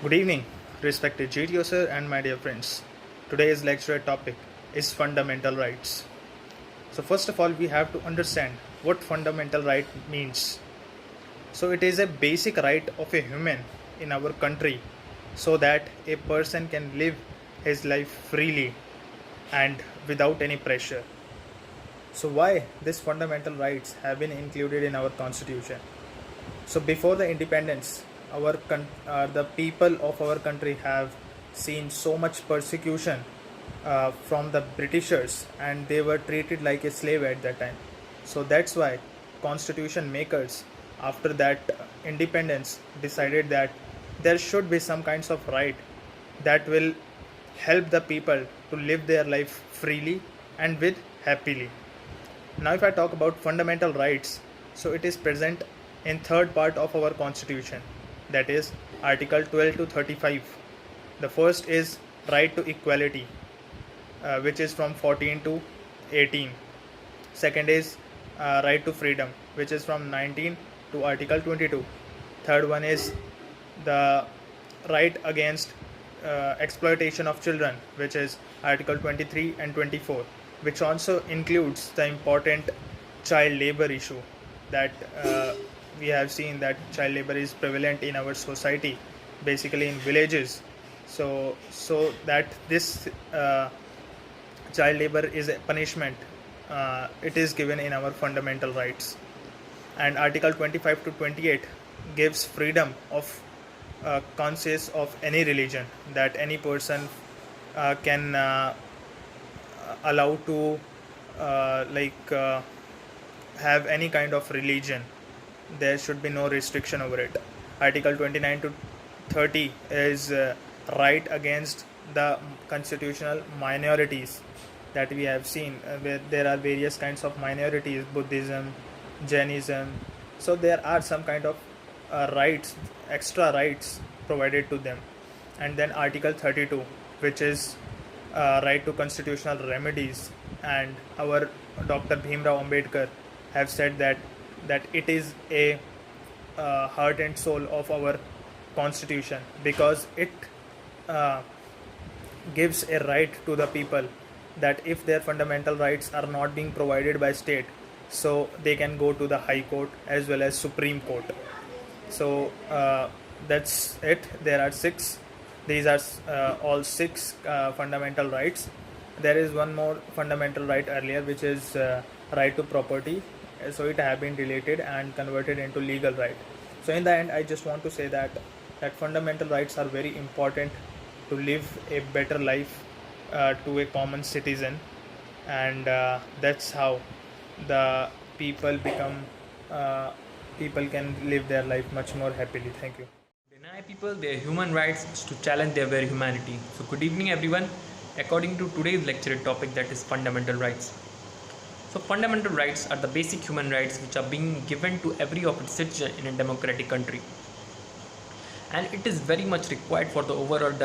Good evening, respected GTO sir and my dear friends. Today's lecture topic is fundamental rights. So first of all, we have to understand what fundamental right means. So it is a basic right of a human in our country so that a person can live his life freely and without any pressure. So why these fundamental rights have been included in our constitution? So before the independence, the people of our country have seen so much persecution from the Britishers, and they were treated like a slave at that time. So that's why constitution makers, after that independence, decided that there should be some kinds of right that will help the people to live their life freely and with happily. Now, if I talk about fundamental rights, so it is present in third part of our constitution, that is Article 12 to 35. The first is right to equality, which is from 14 to 18. Second is right to freedom, which is from 19 to Article 22. Third one is the right against exploitation of children, which is Article 23 and 24, which also includes the important child labor issue that we have seen that child labor is prevalent in our society, basically in villages. So that this child labor is a punishment, it is given in our fundamental rights. And Article 25 to 28 gives freedom of conscience of any religion, that any person can allow to have any kind of religion. There should be no restriction over it. Article 29 to 30 is right against the constitutional minorities that we have seen, where there are various kinds of minorities, Buddhism, Jainism. So there are some kind of rights, extra rights provided to them. And then Article 32, which is right to constitutional remedies, and our Dr. Bhimrao Ambedkar have said that it is a heart and soul of our constitution, because it gives a right to the people that if their fundamental rights are not being provided by state, so they can go to the High Court as well as Supreme Court. So that's it. There are six. These are all six fundamental rights. There is one more fundamental right earlier, which is right to property. So it have been deleted and converted into legal right. So in the end, I just want to say that fundamental rights are very important to live a better life to a common citizen, and that's how the people can live their life much more happily. Thank you. Deny people their human rights to challenge their very humanity. So good evening everyone. According to today's lecture topic, that is fundamental rights. So fundamental rights are the basic human rights which are being given to every of its citizen in a democratic country, and it is very much required for the overall